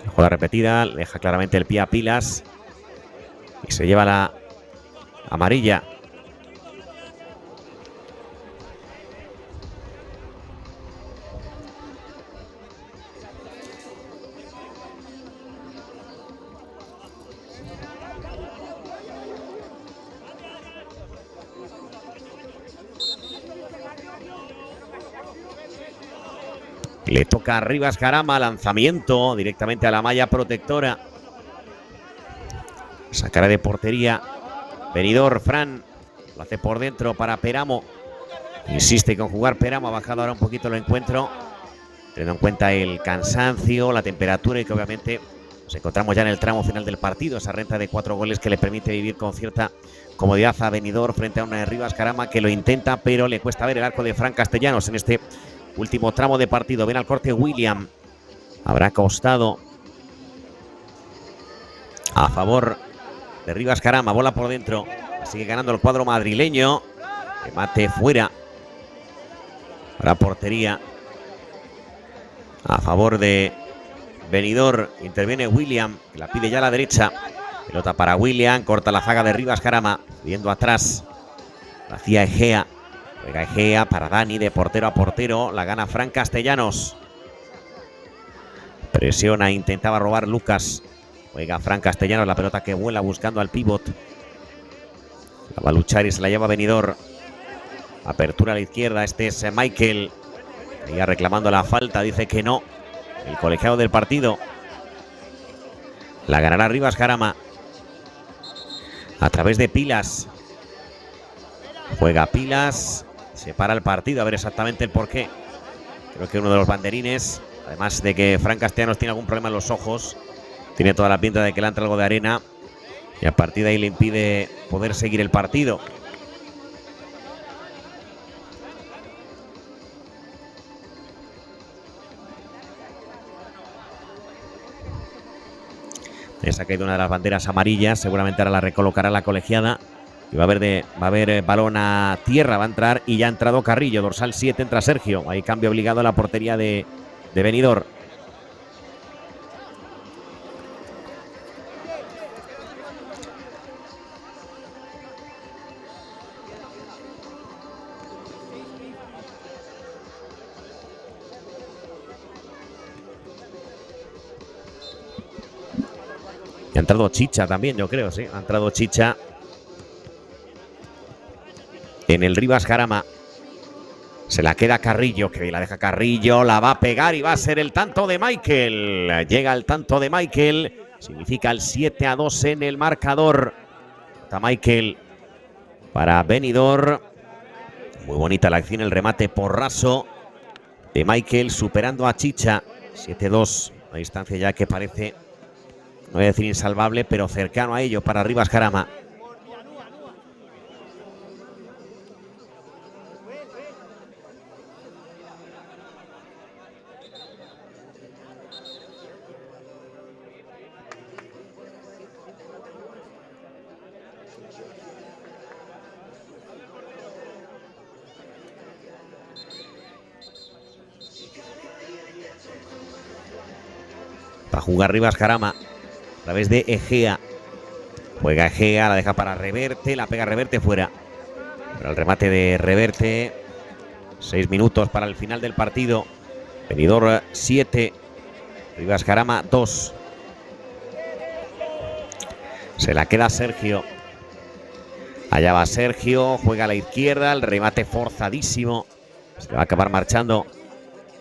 La jugada repetida. Le deja claramente el pie a Pilas. Y se lleva la amarilla. Le toca a Rivas Jarama, lanzamiento directamente a la malla protectora. Sacará de portería Benidorm, Fran. Lo hace por dentro para Peramo. Insiste con jugar Peramo. Ha bajado ahora un poquito el encuentro, teniendo en cuenta el cansancio, la temperatura y que obviamente nos encontramos ya en el tramo final del partido. Esa renta de 4 goles que le permite vivir con cierta comodidad a Benidorm frente a una de Rivas Jarama que lo intenta, pero le cuesta ver el arco de Fran Castellanos en este último tramo de partido. Ven al corte William. Habrá costado a favor de Rivas Jarama. Bola por dentro. Sigue ganando el cuadro madrileño. Remate fuera. Para portería a favor de Benidorm. Interviene William, que la pide ya a la derecha. Pelota para William. Corta la zaga de Rivas Jarama. Viendo atrás. La hacía Egea. Juega Egea para Dani, de portero a portero. La gana Fran Castellanos. Presiona, intentaba robar Lucas. Juega Fran Castellanos, la pelota que vuela buscando al pívot. La va a luchar y se la lleva Benidorm. Apertura a la izquierda, este es Michael. Sigue reclamando la falta, dice que no. El colegiado del partido. La ganará Rivas Jarama. A través de Pilas. Juega Pilas. Se para el partido, a ver exactamente el porqué. Creo que uno de los banderines, además de que Fran Castellanos tiene algún problema en los ojos, tiene toda la pinta de que le entra algo de arena y a partir de ahí le impide poder seguir el partido. Les ha caído una de las banderas amarillas, seguramente ahora la recolocará la colegiada. Y va a haber balón a tierra, va a entrar y ya ha entrado Carrillo, dorsal 7, entra Sergio. Hay cambio obligado a la portería de Benidorm. Y ha entrado Chicha también, yo creo, sí. Ha entrado Chicha en el Rivas Jarama. Se la queda Carrillo, que la deja Carrillo, la va a pegar y va a ser el tanto de Michael. Llega el tanto de Michael, significa el 7-2 en el marcador. está Michael para Benidorm. Muy bonita la acción, el remate por raso de Michael superando a Chicha. 7-2, una distancia ya que parece, no voy a decir insalvable, pero cercano a ello para Rivas Jarama. Va a jugar Rivas Jarama a través de Egea. Juega Egea, la deja para Reverte, la pega Reverte fuera. Pero el remate de Reverte. 6 minutos para el final del partido. Benidorm 7, Rivas Jarama 2. Se la queda Sergio. Allá va Sergio, juega a la izquierda, el remate forzadísimo. Se le va a acabar marchando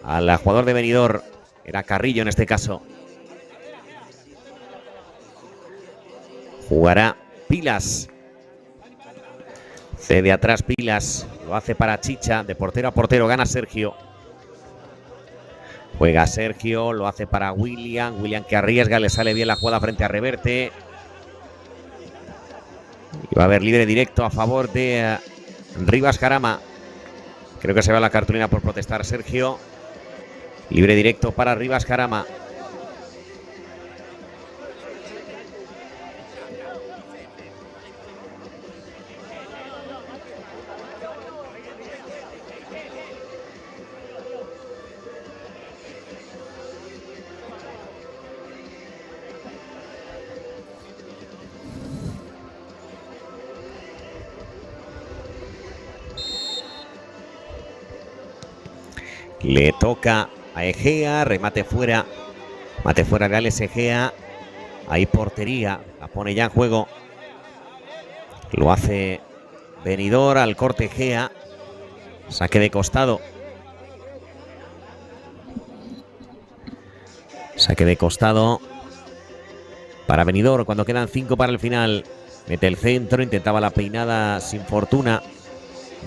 al jugador de Benidorm. Era Carrillo en este caso. Jugará Pilas. Cede atrás Pilas. Lo hace para Chicha. De portero a portero gana Sergio. Juega Sergio. Lo hace para William. William que arriesga. Le sale bien la jugada frente a Reverte. Y va a haber libre directo a favor de Rivas Jarama. Creo que se va la cartulina por protestar Sergio. Libre directo para Rivas Jarama. Le toca a Egea, remate fuera. Mate fuera de Alex Egea. Ahí portería, la pone ya en juego. Lo hace Benidorm al corte Egea. Saque de costado. Saque de costado para Benidorm cuando quedan 5 para el final. Mete el centro, intentaba la peinada sin fortuna.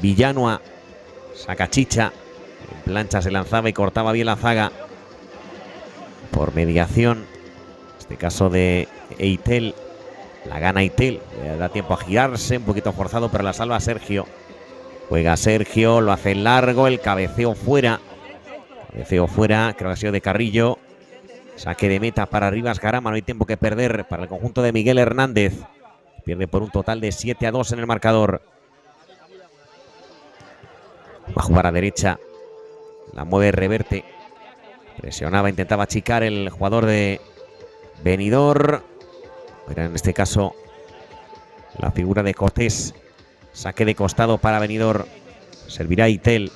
Villanueva saca Chicha. En plancha se lanzaba y cortaba bien la zaga. Por mediación, en este caso de Eitel. La gana Eitel. Le da tiempo a girarse, un poquito forzado, pero la salva Sergio. Juega Sergio, lo hace largo, el cabeceo fuera. Cabeceo fuera, creo que ha sido de Carrillo. Saque de meta para Rivas Jarama, no hay tiempo que perder para el conjunto de Miguel Hernández. Pierde por un total de 7-2 en el marcador. Va a jugar a derecha. La mueve Reverte. Presionaba, intentaba achicar el jugador de Benidorm. Era en este caso la figura de Cortés. Saque de costado para Benidorm. Servirá Eitel.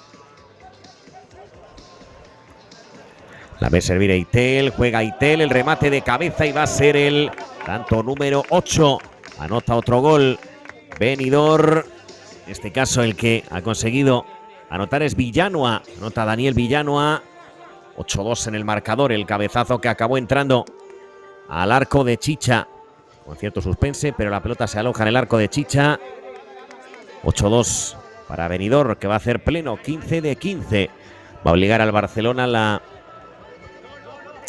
La ve servir Eitel. Juega Eitel. El remate de cabeza y va a ser el tanto número 8. Anota otro gol. Benidorm. En este caso el que ha conseguido anotar es Villanueva. Anota Daniel Villanueva. 8-2 en el marcador. El cabezazo que acabó entrando al arco de Chicha. Con cierto suspense, pero la pelota se aloja en el arco de Chicha. 8-2 para Benidorm, que va a hacer pleno. 15 de 15. Va a obligar al Barcelona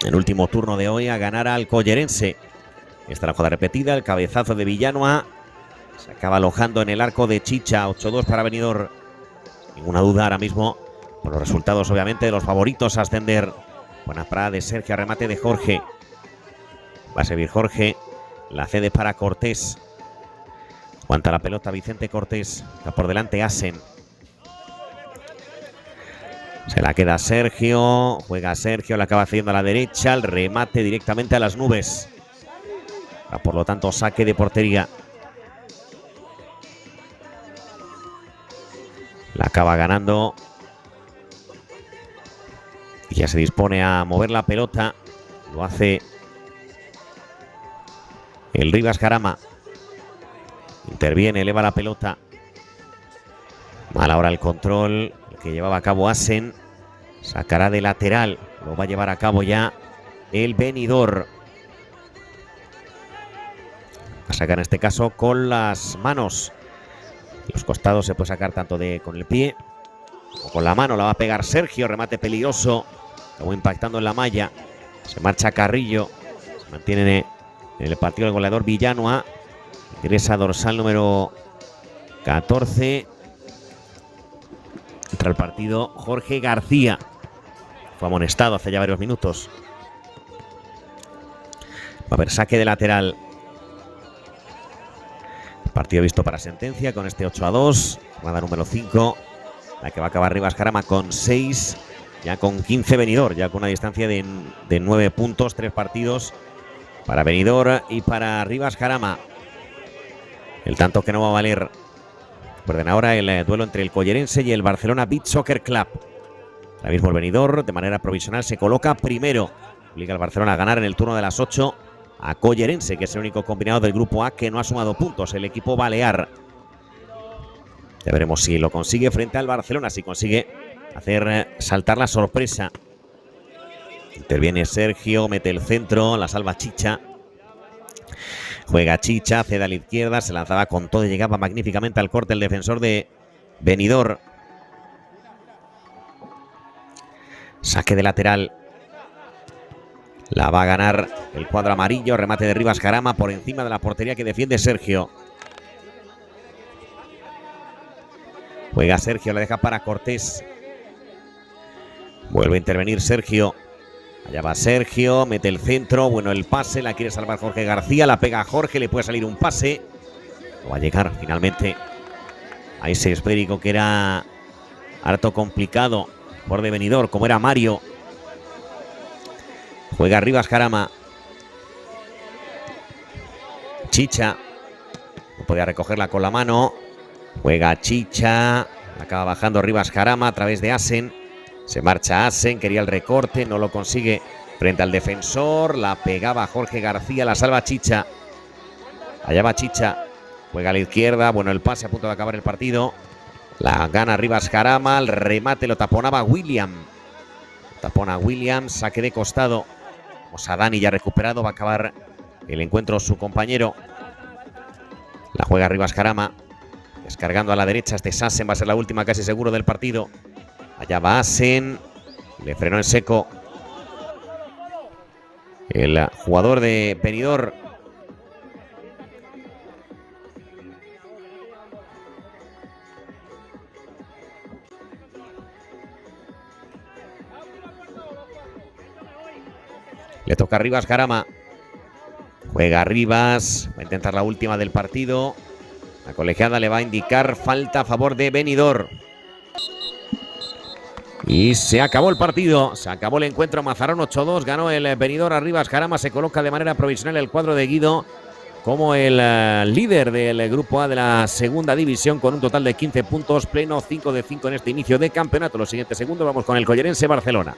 el último turno de hoy a ganar al Collerense. Esta es la jugada repetida. El cabezazo de Villanueva. Se acaba alojando en el arco de Chicha. 8-2 para Benidorm. Ninguna duda ahora mismo por los resultados, obviamente, de los favoritos a ascender. Buena parada de Sergio, remate de Jorge. Va a servir Jorge. La cede para Cortés. Aguanta la pelota Vicente Cortés. Está por delante Asen. Se la queda Sergio. Juega Sergio. La acaba cediendo a la derecha. El remate directamente a las nubes. Por lo tanto, saque de portería. La acaba ganando. Y ya se dispone a mover la pelota. Lo hace el Rivas Jarama. Interviene, eleva la pelota. Mal ahora el control. El que llevaba a cabo Asen. Sacará de lateral. Lo va a llevar a cabo ya el Benidorm. sacar en este caso con las manos. Los costados se puede sacar tanto con el pie o con la mano. La va a pegar Sergio, remate peligroso. Acabó impactando en la malla. Se marcha Carrillo. Se mantiene en el partido el goleador Villanueva. Ingresa dorsal número 14. Entra al partido Jorge García. Fue amonestado hace ya varios minutos. Va a haber saque de lateral. Partido visto para sentencia con este 8-2. Jugada número 5. La que va a acabar Rivas Jarama con 6. Ya con 15 Benidorm. Ya con una distancia de 9 puntos. 3 partidos para Benidorm y para Rivas Jarama. El tanto que no va a valer. Recuerden ahora el duelo entre el Collerense y el Barcelona Beach Soccer Club. Ahora mismo el Benidorm de manera provisional se coloca primero. Obliga al Barcelona a ganar en el turno de las 8 a Collerense, que es el único combinado del grupo A que no ha sumado puntos. El equipo balear. Ya veremos si lo consigue frente al Barcelona, si consigue hacer saltar la sorpresa. Interviene Sergio, mete el centro, la salva Chicha. Juega Chicha, cede a la izquierda, se lanzaba con todo y llegaba magníficamente al corte el defensor de Benidorm. Saque de lateral. La va a ganar el cuadro amarillo. Remate de Rivas Jarama por encima de la portería que defiende Sergio. Juega Sergio, la deja para Cortés. Vuelve a intervenir Sergio. Allá va Sergio, mete el centro. Bueno, el pase, la quiere salvar Jorge García. La pega a Jorge, le puede salir un pase. No va a llegar finalmente a ese esférico que era harto complicado por de Benidorm, como era Mario. Juega Rivas Jarama. Chicha. No podía recogerla con la mano. Juega Chicha. Acaba bajando Rivas Jarama a través de Asen. Se marcha Asen. Quería el recorte. No lo consigue frente al defensor. La pegaba Jorge García. La salva Chicha. Allá va Chicha. Juega a la izquierda. Bueno, el pase a punto de acabar el partido. La gana Rivas Jarama. El remate lo taponaba William. Tapona William. Saque de costado. Vamos a Dani ya recuperado. Va a acabar el encuentro su compañero. La juega Rivas Jarama. Descargando a la derecha este Asen. Va a ser la última casi seguro del partido. Allá va Asen. Le frenó en seco el jugador de Benidorm. Le toca a Rivas Jarama. Juega Rivas. Va a intentar la última del partido. La colegiada le va a indicar falta a favor de Benidorm. Y se acabó el partido. Se acabó el encuentro. Mazarrón 8-2. Ganó el Benidorm a Rivas Jarama. Se coloca de manera provisional el cuadro de Guido como el líder del grupo A de la segunda división con un total de 15 puntos. Pleno 5 de 5 en este inicio de campeonato. Los siguientes segundos vamos con el Collerense Barcelona.